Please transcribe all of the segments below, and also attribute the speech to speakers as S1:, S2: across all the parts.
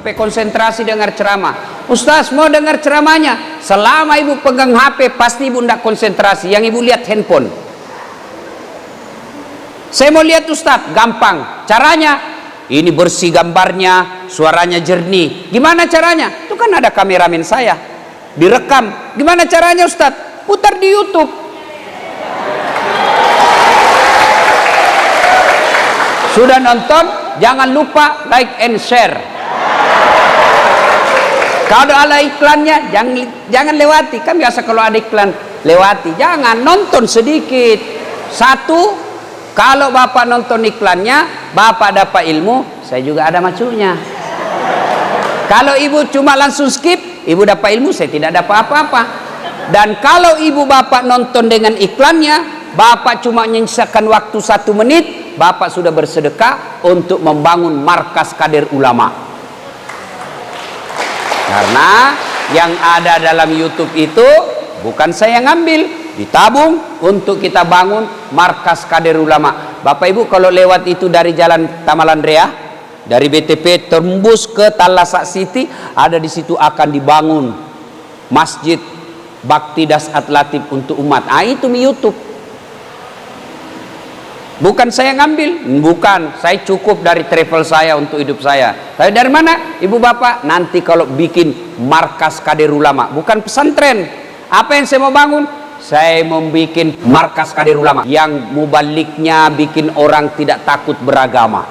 S1: sampai konsentrasi dengar ceramah. Ustaz mau dengar ceramahnya, selama ibu pegang HP pasti ibu tidak konsentrasi, yang ibu lihat handphone. Saya mau lihat Ustaz, gampang caranya, ini bersih gambarnya, suaranya jernih. Gimana caranya? Itu kan ada kameramen saya, direkam. Gimana caranya Ustaz? Putar di YouTube. Sudah nonton, jangan lupa like and share. Kalau ada iklannya, jangan lewati. Kan biasa kalau ada iklan lewati, jangan, nonton sedikit. Satu, kalau bapak nonton iklannya, bapak dapat ilmu, saya juga ada macunya. Kalau ibu cuma langsung skip, ibu dapat ilmu, saya tidak dapat apa-apa. Dan kalau ibu bapak nonton dengan iklannya, bapak cuma menyisakan waktu 1 menit, bapak sudah bersedekah untuk membangun markas kader ulama. Karena yang ada dalam YouTube itu bukan saya yang ngambil, ditabung untuk kita bangun markas kader ulama. Bapak ibu kalau lewat itu dari jalan Tamalandrea, dari BTP tembus ke Talasak City, ada di situ akan dibangun masjid Bakti Dasat Latif untuk umat. Itu di YouTube. Bukan saya ngambil, bukan, saya cukup dari travel saya untuk hidup saya. Tapi dari mana? Ibu bapak, nanti kalau bikin markas kader ulama, bukan pesantren. Apa yang saya mau bangun? Saya mau bikin markas kader ulama yang mubaliknya bikin orang tidak takut beragama.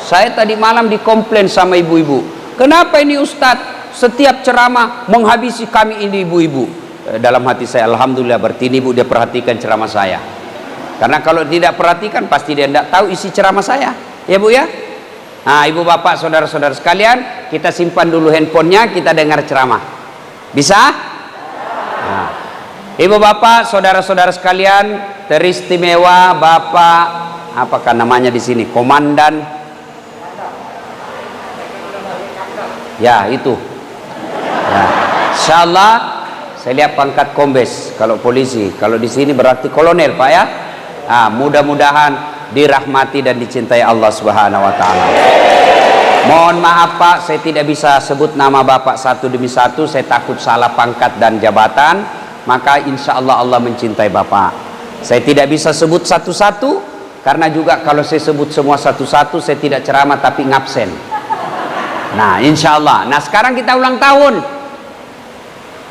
S1: Saya tadi malam dikomplain sama ibu-ibu, kenapa ini Ustadz setiap ceramah menghabisi kami ini ibu-ibu? Dalam hati saya, alhamdulillah, berarti ini ibu dia perhatikan ceramah saya. Karena kalau tidak perhatikan pasti dia tidak tahu isi ceramah saya, ya bu ya. Nah ibu bapak saudara-saudara sekalian, kita simpan dulu handphonenya, kita dengar ceramah. Bisa? Nah, ibu bapak saudara-saudara sekalian, teristimewa bapak, apakah namanya di sini, komandan? Ya itu. Ya. Insyaallah saya lihat pangkat kombes kalau polisi, kalau di sini berarti kolonel pak ya. Mudah-mudahan dirahmati dan dicintai Allah Subhanahu wa taala. Mohon maaf Pak, saya tidak bisa sebut nama Bapak satu demi satu, saya takut salah pangkat dan jabatan, maka insya Allah Allah mencintai Bapak. Saya tidak bisa sebut satu-satu, karena juga kalau saya sebut semua satu-satu, saya tidak ceramah tapi ngabsen. Nah insya Allah, nah sekarang kita ulang tahun.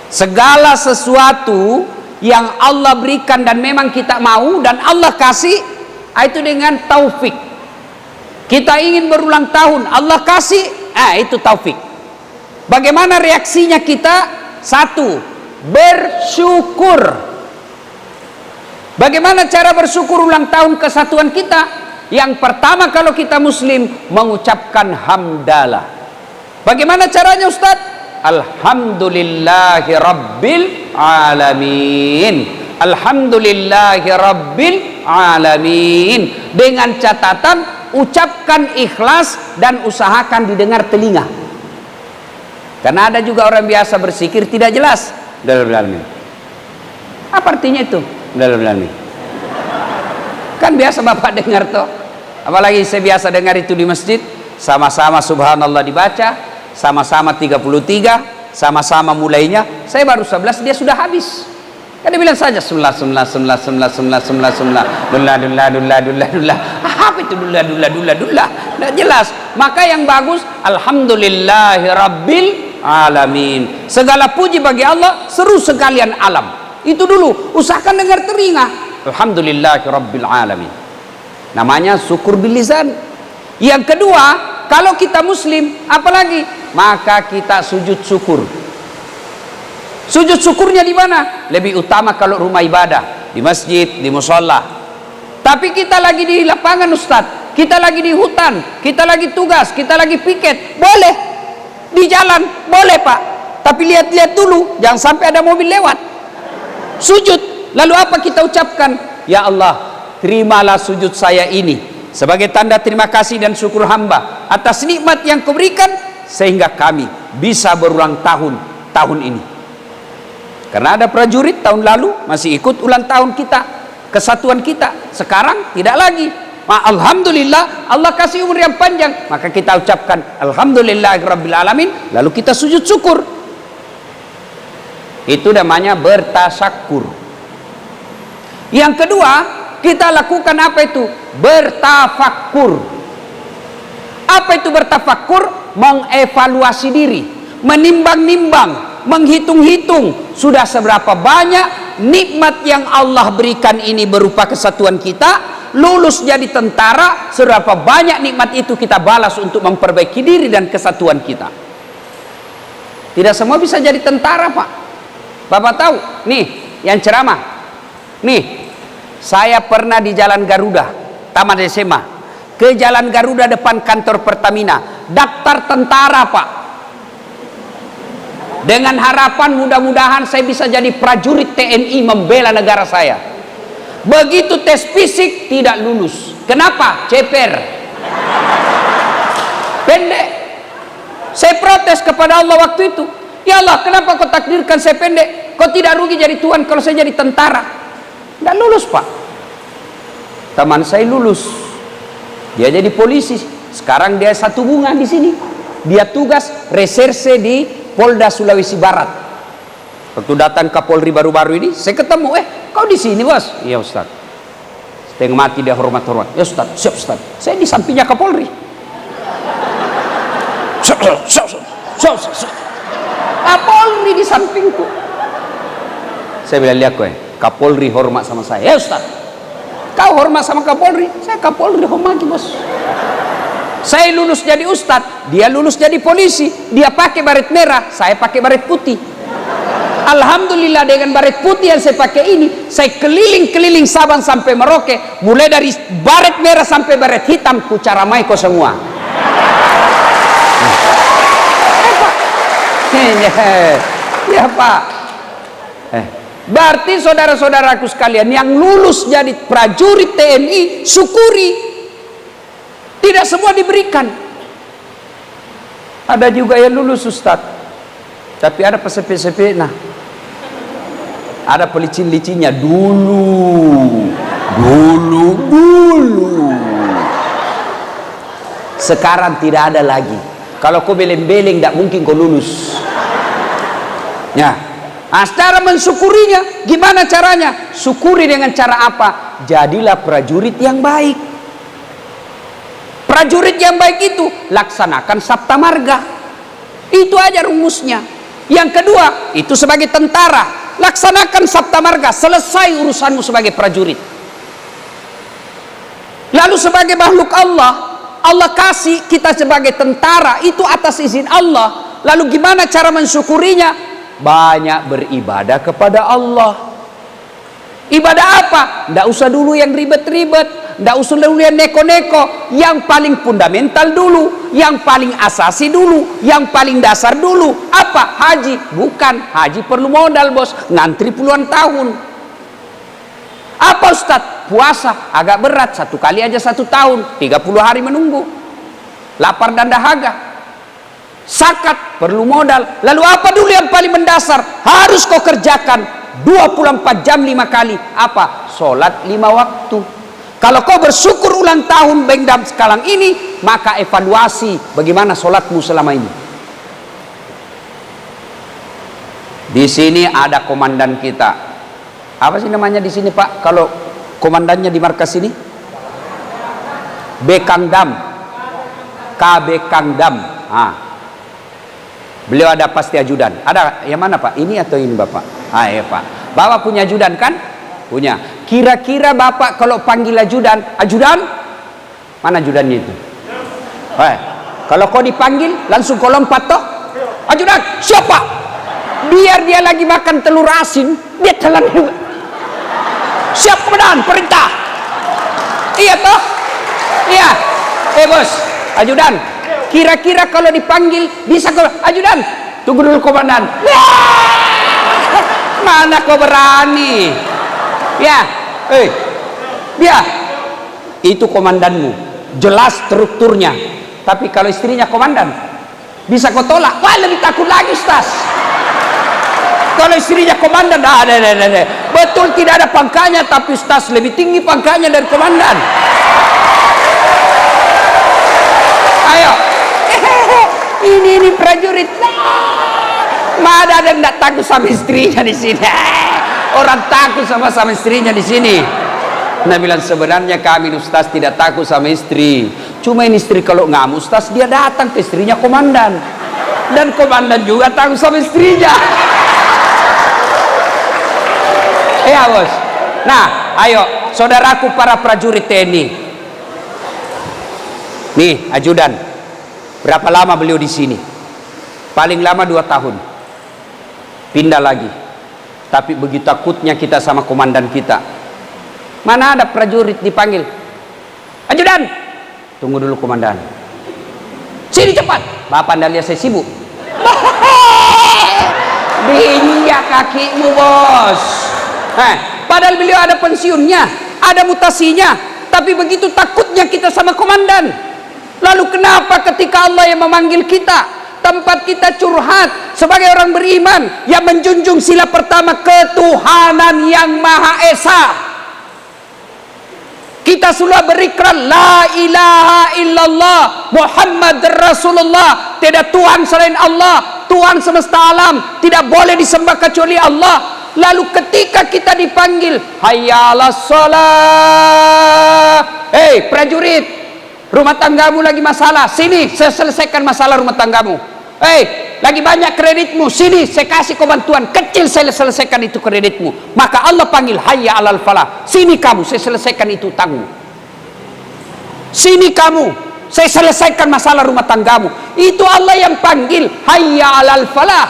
S1: Segala sesuatu yang Allah berikan dan memang kita mau dan Allah kasih, itu dengan taufik. Kita ingin berulang tahun, Allah kasih, itu taufik. Bagaimana reaksinya kita? Satu, bersyukur. Bagaimana cara bersyukur ulang tahun kesatuan kita? Yang pertama kalau kita muslim, mengucapkan hamdalah. Bagaimana caranya Ustadz? Alhamdulillahi Rabbil Alamin. Alhamdulillahi Rabbil Alamin. Dengan catatan ucapkan ikhlas dan usahakan didengar telinga. Karena ada juga orang biasa bersikir tidak jelas. Alhamdulillah alamin. Apa artinya itu? Alhamdulillah alamin. Kan biasa bapak dengar toh. Apalagi saya biasa dengar itu di masjid, sama-sama subhanallah dibaca, sama-sama 33, sama-sama mulainya, saya baru 11 dia sudah habis. Kan dia bilang saja semlah apa itu dullah tidak jelas. Maka yang bagus alhamdulillahi rabbil alamin, segala puji bagi Allah seru sekalian alam. Itu dulu, usahakan dengar telinga. Alhamdulillahi rabbil alamin, namanya syukur bil lisan. Yang kedua, kalau kita muslim, apalagi maka kita sujud syukur. Sujud syukurnya di mana? Lebih utama kalau rumah ibadah, di masjid, di musholla. Tapi kita lagi di lapangan Ustadz, kita lagi di hutan, kita lagi tugas, kita lagi piket, boleh. Di jalan, boleh Pak. Tapi lihat-lihat dulu, jangan sampai ada mobil lewat. Sujud, lalu apa kita ucapkan? Ya Allah, terimalah sujud saya ini sebagai tanda terima kasih dan syukur hamba atas nikmat yang Kau berikan sehingga kami bisa berulang tahun ini. Karena ada prajurit tahun lalu masih ikut ulang tahun kita, kesatuan kita. Sekarang tidak lagi. Alhamdulillah Allah kasih umur yang panjang, maka kita ucapkan alhamdulillahirabbil alamin, lalu kita sujud syukur. Itu namanya bertasyakur. Yang kedua, kita lakukan apa itu? Bertafakkur. Apa itu bertafakkur? Mengevaluasi diri, menimbang-nimbang, menghitung-hitung sudah seberapa banyak nikmat yang Allah berikan ini berupa kesatuan kita. Lulus jadi tentara, seberapa banyak nikmat itu kita balas untuk memperbaiki diri dan kesatuan kita. Tidak semua bisa jadi tentara, Pak. Bapak tahu, nih yang ceramah, nih saya pernah di Jalan Garuda, tamat SMA, ke Jalan Garuda depan kantor Pertamina, daftar tentara, Pak, dengan harapan mudah-mudahan saya bisa jadi prajurit TNI membela negara saya. Begitu tes fisik tidak lulus. Kenapa? Ceper, pendek. Saya protes kepada Allah waktu itu, ya Allah, kenapa kau takdirkan saya pendek? Kau tidak rugi jadi tuan kalau saya jadi tentara? Tidak lulus, Pak. Teman saya lulus, dia jadi polisi. Sekarang dia satu bunga di sini. Dia tugas reserse di Polda Sulawesi Barat. Waktu datang Kapolri baru-baru ini, saya ketemu, kau di sini, Bos? Iya, Ustaz. Setengah mati dia hormat-hormat. Ya, Ustaz, siap, Ustaz. Saya di sampingnya Kapolri. Kapolri di sampingku. Saya bilang, lihat kowe, Kapolri hormat sama saya. Ya, Ustaz. Kau hormat sama Kapolri, saya Kapolri hormati, Bos. Saya lulus jadi Ustaz, dia lulus jadi polisi. Dia pakai baret merah, saya pakai baret putih. Alhamdulillah dengan baret putih yang saya pakai ini, saya keliling-keliling Sabang sampai Merauke, mulai dari baret merah sampai baret hitam, ku caramai kau semua. Ya, Pak. Berarti saudara-saudaraku sekalian yang lulus jadi prajurit TNI, syukuri. Tidak semua diberikan. Ada juga yang lulus, Ustaz, tapi ada pesepi-sepi. Nah, ada pelicin-licinnya dulu. Sekarang tidak ada lagi. Kalau kau beleng-beleng, tidak mungkin kau lulus. Ya, cara mensyukurinya, gimana caranya? Syukuri dengan cara apa? Jadilah prajurit yang baik. Prajurit yang baik itu laksanakan sabta marga. Itu aja rumusnya. Yang kedua, itu sebagai tentara, laksanakan sabta marga, selesai urusanmu sebagai prajurit. Lalu sebagai makhluk Allah, Allah kasih kita sebagai tentara, itu atas izin Allah. Lalu gimana cara mensyukurinya? Banyak beribadah kepada Allah. Ibadah apa? Tidak usah dulu yang ribet-ribet, tidak usah dulu yang neko-neko. Yang paling fundamental dulu, yang paling asasi dulu, yang paling dasar dulu. Apa? Haji. Bukan, haji perlu modal, Bos, ngantri puluhan tahun. Apa, Ustaz? Puasa agak berat, 1 kali aja 1 tahun, 30 hari menunggu, lapar dan dahaga. Zakat perlu modal. Lalu apa dulu yang paling mendasar harus kau kerjakan 24 jam 5 kali? Apa? Sholat 5 waktu. Kalau kau bersyukur ulang tahun Bengdam sekarang ini, maka evaluasi bagaimana sholatmu selama ini. Di sini ada komandan kita. Apa sih namanya di sini, Pak? Kalau komandannya di markas ini? Bekangdam. KB Kangdam. Beliau ada pasti ajudan. Ada yang mana, Pak? Ini atau ini, Bapak? Ya, Pak. Bapak punya ajudan kan? Punya. Kira-kira Bapak kalau panggil ajudan, ajudan? Mana ajudannya itu? Kalau kau dipanggil, langsung kau lompat toh? Ajudan, siapa? Biar dia lagi makan telur asin, dia telan. Siap komandan, perintah. Iya toh? Iya. Bos, ajudan. Kira-kira kalau dipanggil bisa kau, ajudan, tunggu dulu komandan. Mana kau berani? Ya, dia itu komandanmu, jelas strukturnya. Tapi kalau istrinya komandan, bisa kau tolak? Wah, lebih takut lagi, Ustaz. Kalau istrinya komandan, betul tidak ada pangkanya, tapi Ustaz lebih tinggi pangkanya dari komandan. Mana ada yang tidak takut sama istrinya di sini? Orang takut sama istrinya di sini. Nah bilang sebenarnya kami Ustaz tidak takut sama istri. Cuma ini istri kalau ngamuk Ustaz, dia datang ke istrinya komandan. Dan komandan juga takut sama istrinya. Ya bos. Nah ayo saudaraku para prajurit TNI. Nih ajudan. Berapa lama beliau di sini? Paling lama 2 tahun. Pindah lagi. Tapi begitu takutnya kita sama komandan kita. Mana ada prajurit dipanggil, ajudan, tunggu dulu komandan, sini cepat, bapak anda lihat saya sibuk. Diinjak kakimu bos. Padahal beliau ada pensiunnya, ada mutasinya, tapi begitu takutnya kita sama komandan. Lalu kenapa ketika Allah yang memanggil kita, tempat kita curhat sebagai orang beriman yang menjunjung sila pertama ketuhanan yang Maha Esa, kita sudah berikrar la ilaha illallah Muhammad Rasulullah, tidak Tuhan selain Allah, Tuhan semesta alam, tidak boleh disembah kecuali Allah. Lalu ketika kita dipanggil hayya 'alas shalah, hei prajurit, rumah tanggamu lagi masalah, sini saya selesaikan masalah rumah tanggamu. Hei, lagi banyak kreditmu, sini saya kasih kau bantuan kecil, saya selesaikan itu kreditmu. Maka Allah panggil hayya 'alal falah, sini kamu, saya selesaikan itu utangmu. Sini kamu, saya selesaikan masalah rumah tanggamu. Itu Allah yang panggil hayya 'alal falah.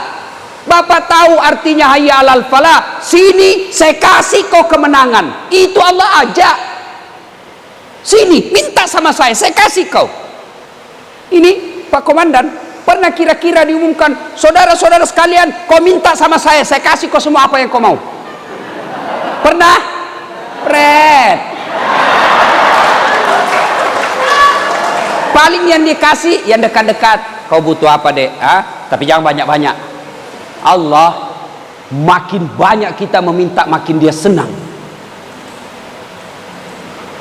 S1: Bapak tahu artinya hayya 'alal falah? Sini saya kasih kau kemenangan. Itu Allah ajak. Sini minta sama saya kasih kau. Ini Pak Komandan, pernah kira-kira diumumkan, saudara-saudara sekalian, kau minta sama saya kasih kau semua apa yang kau mau? Pernah? Red. Paling yang dikasih yang dekat-dekat. Kau butuh apa dek? Tapi jangan banyak-banyak. Allah makin banyak kita meminta, makin dia senang.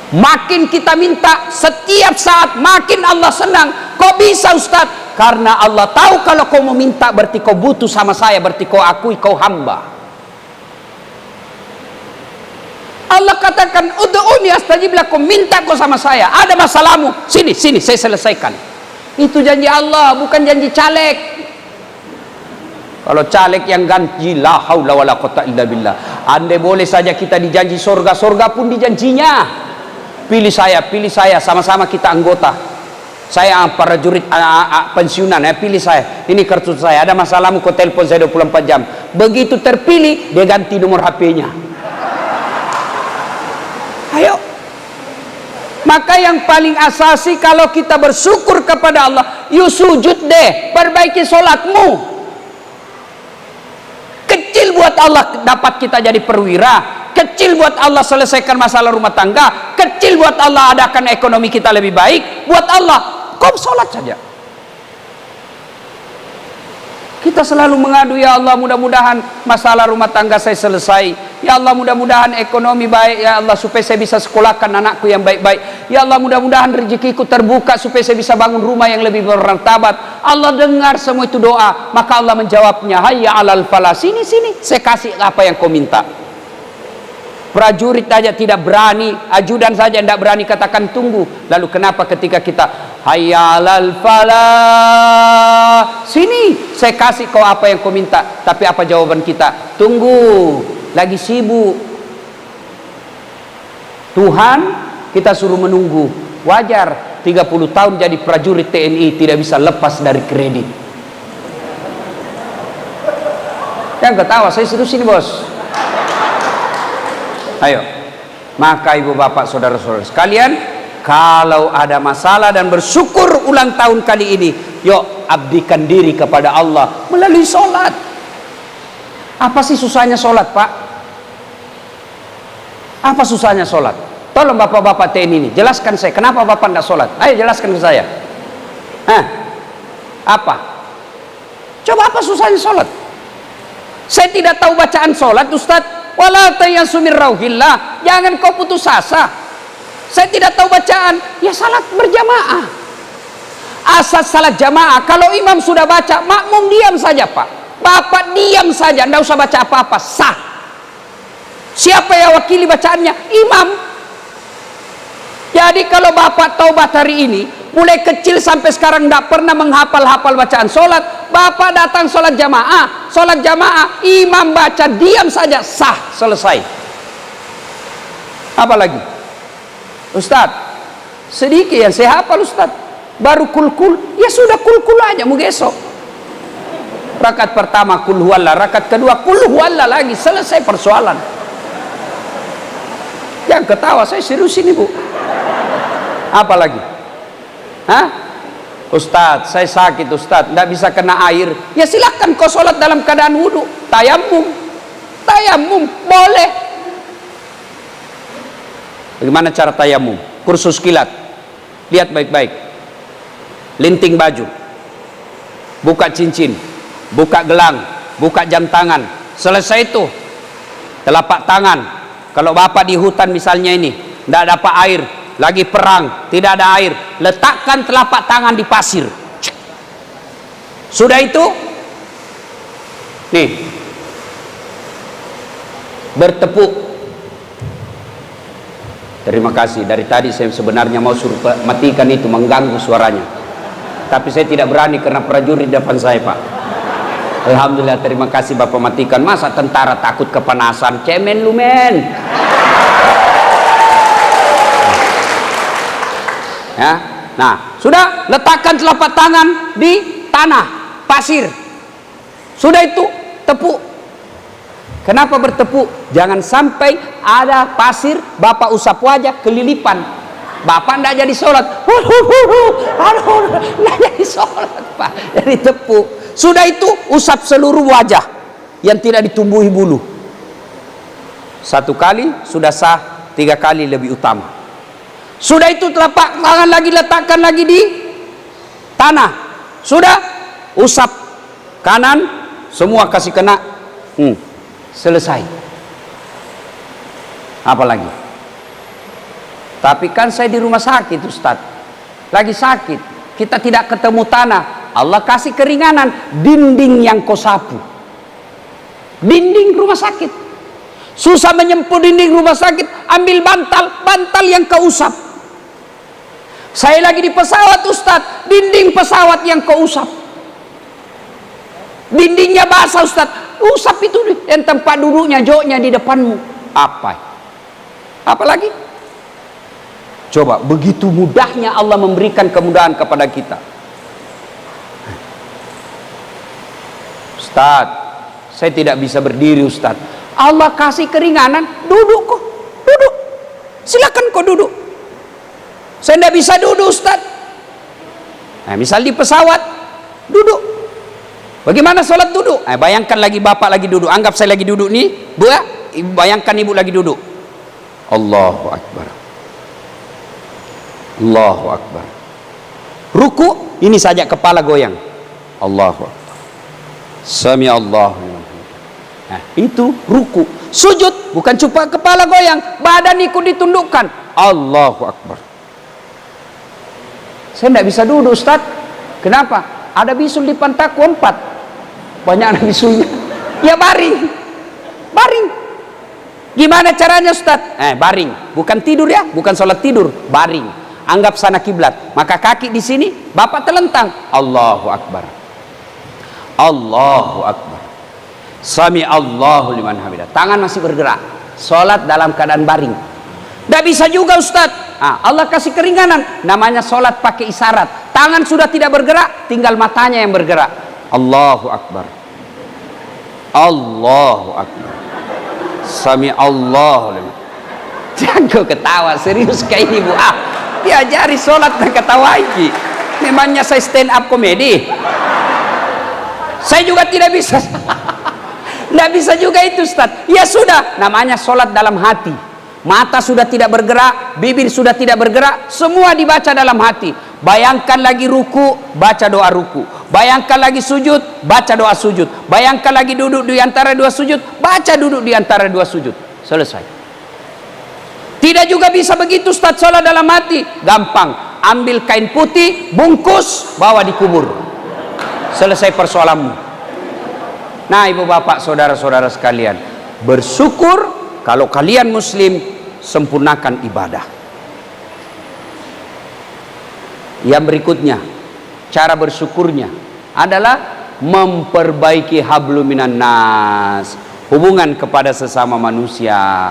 S1: Makin kita minta setiap saat, makin Allah senang. Kok bisa Ustaz? Karena Allah tahu kalau kau mau minta berarti kau butuh sama saya, berarti kau akui kau hamba. Allah katakan ud'uni astajib lakum, minta kau sama saya, ada masalahmu, sini saya selesaikan. Itu janji Allah, bukan janji caleg. Kalau caleg yang ganti la haula wala quwata illa billah. Andai boleh saja kita dijanji surga pun dijanjinya. Pilih saya, sama-sama kita anggota. Saya prajurit pensiunan, pilih saya. Ini kartu saya, ada masalahmu kau telepon saya 24 jam. Begitu terpilih, dia ganti nomor HP-nya. Ayo. Maka yang paling asasi kalau kita bersyukur kepada Allah, yuk sujud deh, perbaiki sholatmu. Kecil buat Allah dapat kita jadi perwira, kecil buat Allah selesaikan masalah rumah tangga, kecil buat Allah adakan ekonomi kita lebih baik. Buat Allah kau sholat saja. Kita selalu mengadu, ya Allah mudah-mudahan masalah rumah tangga saya selesai, ya Allah mudah-mudahan ekonomi baik, ya Allah supaya saya bisa sekolahkan anakku yang baik-baik, ya Allah mudah-mudahan rezekiku terbuka supaya saya bisa bangun rumah yang lebih bermartabat. Allah dengar semua itu doa, maka Allah menjawabnya hayya 'alal falah, sini saya kasih apa yang kau minta. Prajurit saja tidak berani, ajudan saja tidak berani katakan tunggu. Lalu kenapa ketika kita hayya 'alal falah, sini saya kasih kau apa yang kau minta, tapi apa jawaban kita? Tunggu, lagi sibuk. Tuhan kita suruh menunggu. Wajar, 30 tahun jadi prajurit TNI tidak bisa lepas dari kredit. Jangan ketawa, saya serius ini bos. Ayo, maka ibu bapak saudara-saudara sekalian, kalau ada masalah dan bersyukur ulang tahun kali ini, yuk abdikan diri kepada Allah melalui sholat. Apa sih susahnya sholat pak? Apa susahnya sholat? Tolong bapak-bapak TNI ini jelaskan saya, kenapa bapak tidak sholat? Ayo jelaskan ke saya. Apa? Coba apa susahnya sholat? Saya tidak tahu bacaan sholat Ustadz. Wala tayasu min rauhillah, jangan kau putus asa. Saya tidak tahu bacaan, ya salat berjamaah. Asas salat jamaah, kalau imam sudah baca, makmum diam saja pak. Bapak diam saja, tidak usah baca apa-apa, sah. Siapa yang wakili bacaannya? Imam. Jadi kalau bapak taubat hari ini, mulai kecil sampai sekarang tidak pernah menghafal-hafal bacaan solat, bapak datang solat jamaah, imam baca, diam saja, sah, selesai. Apa lagi? Ustaz, sedikit yang saya hafal Ustaz, baru kul-kul, ya sudah kul-kul aja, mau besok. Rakaat pertama kul huwallah, rakaat kedua kul huwallah lagi, selesai persoalan. Yang ketawa, saya serius ini Bu. Apa lagi? Hah? Ustaz, saya sakit Ustaz, tidak bisa kena air. Ya silakan kau sholat dalam keadaan wudhu, tayamum, boleh. Bagaimana cara tayamum? Kursus kilat, lihat baik-baik. Linting baju, buka cincin, buka gelang, buka jam tangan, selesai itu. Telapak tangan, kalau bapak di hutan misalnya ini, tidak dapat air, lagi perang, tidak ada air, letakkan telapak tangan di pasir. Sudah itu, nih, bertepuk. Terima kasih, dari tadi saya sebenarnya mau suruh matikan itu, mengganggu suaranya, tapi saya tidak berani karena prajurit depan saya Pak. Alhamdulillah, terima kasih Bapak matikan. Masa tentara takut kepanasan, cemen lu men. Ya, nah sudah, letakkan telapak tangan di tanah pasir. Sudah itu, tepuk. Kenapa bertepuk? Jangan sampai ada pasir, bapak usap wajah kelilipan, bapak tidak jadi sholat. Tidak jadi sholat Pak, jadi tepuk. Sudah itu, usap seluruh wajah yang tidak ditumbuhi bulu. 1 kali sudah sah, 3 kali lebih utama. Sudah itu, telapak tangan lagi letakkan lagi di tanah. Sudah, usap kanan, semua kasih kena. Selesai. Apa lagi? Tapi kan saya di rumah sakit Ustaz, lagi sakit, kita tidak ketemu tanah. Allah kasih keringanan, dinding yang kau sapu. Dinding rumah sakit, susah menyempuh dinding rumah sakit, ambil bantal yang kau usap. Saya lagi di pesawat Ustaz, dinding pesawat yang kau usap, dindingnya basah Ustaz, usap itu yang tempat duduknya, joknya di depanmu. Apa lagi? Coba, begitu mudahnya Allah memberikan kemudahan kepada kita. Ustaz, saya tidak bisa berdiri Ustaz. Allah kasih keringanan, duduk kok, duduk. Silakan kok duduk. Saya tidak bisa duduk Ustaz. Nah, misal di pesawat, duduk. Bagaimana sholat duduk? Bayangkan lagi bapak lagi duduk, anggap saya lagi duduk nih, Bu, bayangkan ibu lagi duduk. Allahu Akbar, Allahu Akbar. Ruku, ini saja kepala goyang. Allahu Akbar, Sami Allahu liman hamidah. Nah, itu ruku. Sujud, bukan cuma kepala goyang, badan ikut ditundukkan. Allahu Akbar. Saya tidak bisa duduk Ustaz. Kenapa? Ada bisul di pantatku 4. Banyak ada bisulnya. Ya baring. Gimana caranya Ustaz? Baring. Bukan tidur ya, bukan sholat tidur, baring. Anggap sana kiblat. Maka kaki di sini, bapak telentang. Allahu Akbar, Allahu Akbar, Sami Allahu liman hamidah. Tangan masih bergerak. Sholat dalam keadaan baring. Tidak bisa juga Ustaz. Allah kasih keringanan, namanya sholat pakai isyarat. Tangan sudah tidak bergerak, tinggal matanya yang bergerak. Allahu Akbar, Allahu Akbar, Sami Allahu liman. Jangan ketawa, serius kayak ini Bu. Diajari sholat dan ketawa iki. Memangnya saya stand up komedi? Saya juga tidak bisa. Tidak bisa juga itu Ustaz. Ya sudah, namanya sholat dalam hati. Mata sudah tidak bergerak, bibir sudah tidak bergerak, semua dibaca dalam hati. Bayangkan lagi ruku, baca doa ruku. Bayangkan lagi sujud, baca doa sujud. Bayangkan lagi duduk di antara 2 sujud, baca duduk di antara 2 sujud. Selesai. Tidak juga bisa begitu Ustaz, sholat dalam hati. Gampang, ambil kain putih, bungkus, bawa dikubur. Selesai persoalanmu. Nah, ibu bapak, saudara-saudara sekalian, bersyukur kalau kalian muslim, sempurnakan ibadah. Yang berikutnya, cara bersyukurnya adalah memperbaiki hablum minan nas, hubungan kepada sesama manusia.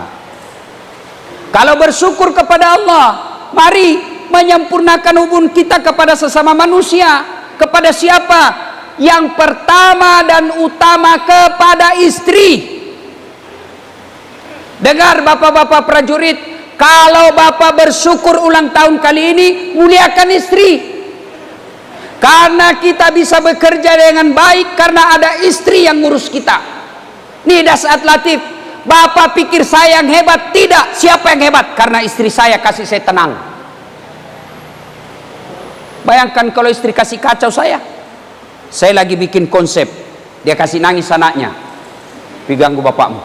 S1: Kalau bersyukur kepada Allah, mari menyempurnakan hubungan kita kepada sesama manusia. Kepada siapa? Yang pertama dan utama kepada istri. Dengar bapak-bapak prajurit, kalau bapak bersyukur ulang tahun kali ini, muliakan istri. Karena kita bisa bekerja dengan baik karena ada istri yang ngurus kita. Nih Dasat Latif, bapak pikir saya yang hebat? Tidak. Siapa yang hebat? Karena istri saya kasih saya tenang. Bayangkan kalau istri kasih kacau saya lagi bikin konsep, dia kasih nangis anaknya, ganggu bapakmu,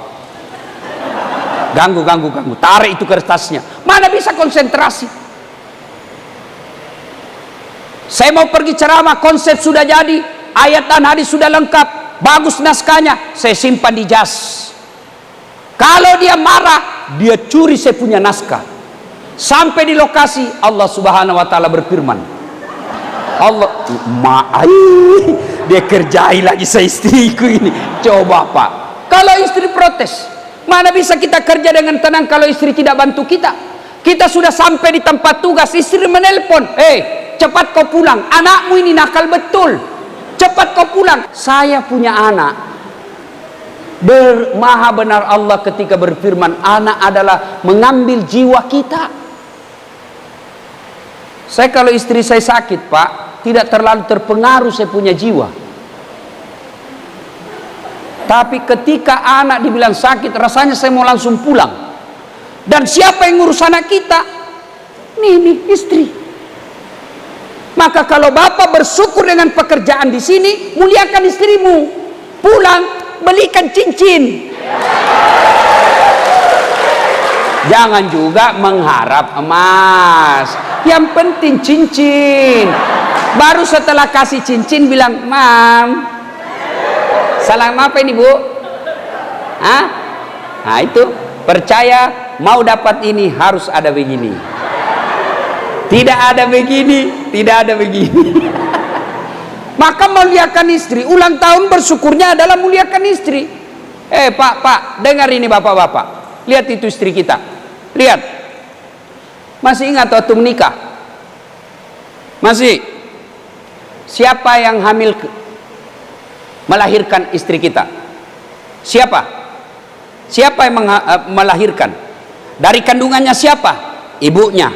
S1: ganggu, tarik itu kertasnya, mana bisa konsentrasi. Saya mau pergi ceramah, konsep sudah jadi, ayat dan hadis sudah lengkap, bagus naskahnya, saya simpan di jas. Kalau dia marah, dia curi saya punya naskah. Sampai di lokasi, Allah Subhanahu wa taala berfirman, Allah, dia kerjai lagi saya istriku ini. Coba Pak, kalau istri protes, mana bisa kita kerja dengan tenang kalau istri tidak bantu kita? Kita sudah sampai di tempat tugas, istri menelpon, cepat kau pulang, anakmu ini nakal betul, cepat kau pulang. Saya punya anak. Maha benar Allah ketika berfirman, anak adalah mengambil jiwa kita. Saya kalau istri saya sakit Pak, tidak terlalu terpengaruh saya punya jiwa. Tapi ketika anak dibilang sakit, rasanya saya mau langsung pulang. Dan siapa yang ngurus anak kita? Nih istri. Maka kalau bapak bersyukur dengan pekerjaan di sini, muliakan istrimu. Pulang, belikan cincin. Jangan juga mengharap emas. Yang penting cincin. Baru setelah kasih cincin bilang, Mam, salam apa ini Bu? Hah? Nah itu, percaya mau dapat ini harus ada begini. Tidak ada begini, tidak ada begini. Maka muliakan istri. Ulang tahun bersyukurnya adalah muliakan istri. Pak, dengar ini bapak-bapak. Lihat itu istri kita. Lihat. Masih ingat waktu menikah? Masih? Siapa yang hamil melahirkan istri kita? Siapa? Siapa yang melahirkan? Dari kandungannya siapa? Ibunya.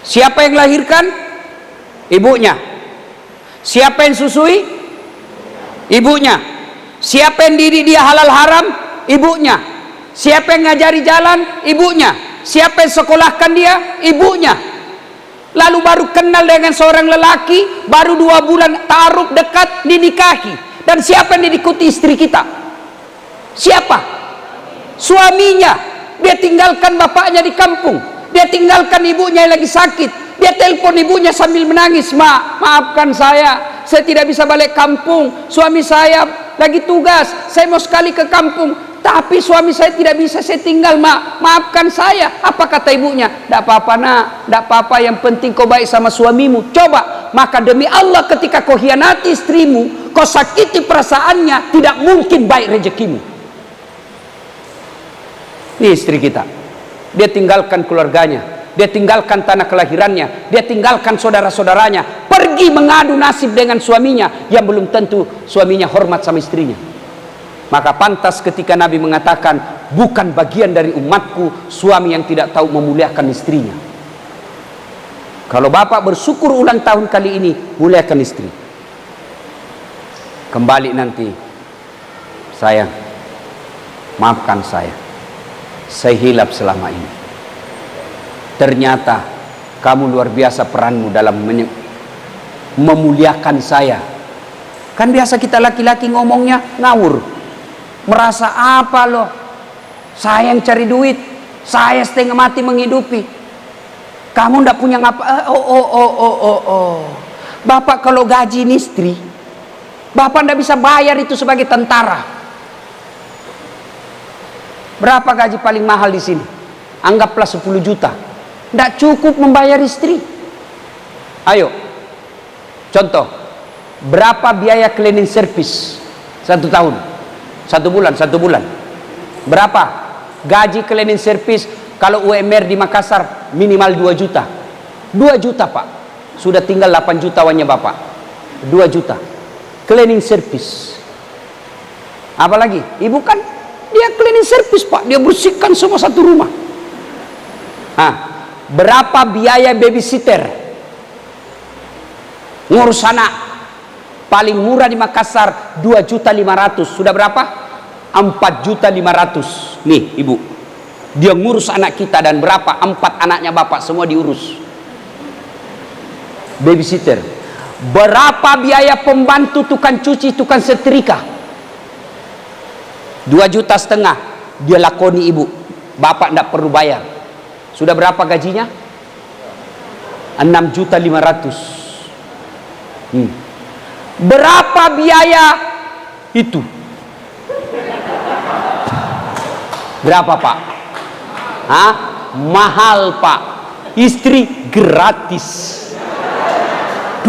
S1: Siapa yang melahirkan? Ibunya. Siapa yang susui? Ibunya. Siapa yang didik dia halal haram? Ibunya. Siapa yang ngajari jalan? Ibunya. Siapa yang sekolahkan dia? Ibunya. Lalu baru kenal dengan seorang lelaki, baru 2 bulan taruh dekat, dinikahi. Dan siapa yang diikuti istri kita? Siapa? Suaminya. Dia tinggalkan bapaknya di kampung, dia tinggalkan ibunya yang lagi sakit, dia telepon ibunya sambil menangis, maafkan saya tidak bisa balik kampung, suami saya lagi tugas, saya mau sekali ke kampung, tapi suami saya tidak bisa saya tinggal, maafkan saya. Apa kata ibunya? Tidak apa-apa nak, tidak apa-apa, yang penting kau baik sama suamimu. Coba, maka demi Allah ketika kau hianati istrimu, kau sakiti perasaannya, tidak mungkin baik rezekimu. Ini istri kita, dia tinggalkan keluarganya, dia tinggalkan tanah kelahirannya, dia tinggalkan saudara-saudaranya, pergi mengadu nasib dengan suaminya yang belum tentu suaminya hormat sama istrinya. Maka pantas ketika Nabi mengatakan, bukan bagian dari umatku suami yang tidak tahu memuliakan istrinya. Kalau bapak bersyukur ulang tahun kali ini, muliakan istri. Kembali nanti, sayang, maafkan saya hilap selama ini. Ternyata kamu luar biasa peranmu dalam memuliakan saya. Kan biasa kita laki-laki ngomongnya ngawur, merasa apa loh, saya yang cari duit, saya setengah mati menghidupi, kamu ndak punya ngapa. Bapak kalau gaji istri Bapak tidak bisa bayar itu sebagai tentara. Berapa gaji paling mahal di sini? Anggaplah 10 juta. Tidak cukup membayar istri. Ayo, contoh, berapa biaya cleaning service 1 tahun, 1 bulan, 1 bulan? Berapa gaji cleaning service kalau UMR di Makassar minimal 2 juta? 2 juta Pak, sudah tinggal 8 juta uangnya Bapak. 2 juta cleaning service. Apalagi ibu kan dia cleaning service Pak, dia bersihkan semua satu rumah. Berapa biaya babysitter? Ngurus anak paling murah di Makassar 2.500.000. Sudah berapa? 4.500.000. Nih ibu, dia ngurus anak kita, dan berapa? 4 anaknya Bapak semua diurus babysitter. Berapa biaya pembantu, tukang cuci, tukang setrika? 2,5 juta dia lakoni ibu, Bapak tidak perlu bayar. Sudah berapa gajinya? 6.500.000. Berapa biaya itu? Berapa Pak? Mahal Pak. Istri gratis,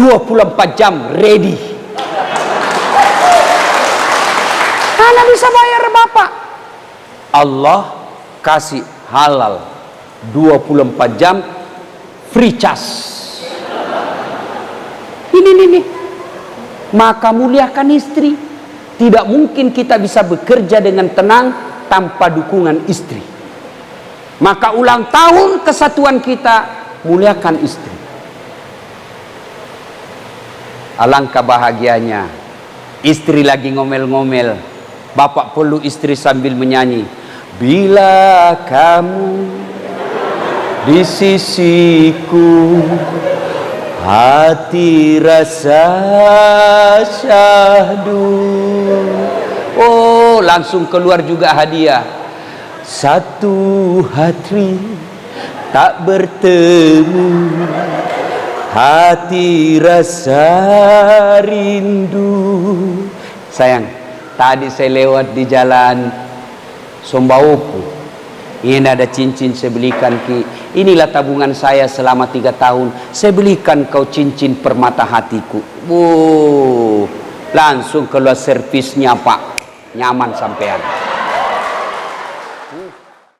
S1: 24 jam ready. Mana bisa bayar Bapak? Allah kasih halal 24 jam free charge. Ini. Maka muliakan istri. Tidak mungkin kita bisa bekerja dengan tenang tanpa dukungan istri. Maka ulang tahun kesatuan kita, muliakan istri. Alangkah bahagianya istri lagi ngomel-ngomel, Bapak peluk istri sambil menyanyi, bila kamu di sisiku, hati rasa syahdu. Oh, langsung keluar juga hadiah. Satu hari tak bertemu, hati rasa rindu. Sayang, tadi saya lewat di jalan Sombaopo, ini ada cincin saya belikan ki. Inilah tabungan saya selama 3 tahun. Saya belikan kau cincin permata hatiku. Langsung keluar servisnya Pak, nyaman sampean.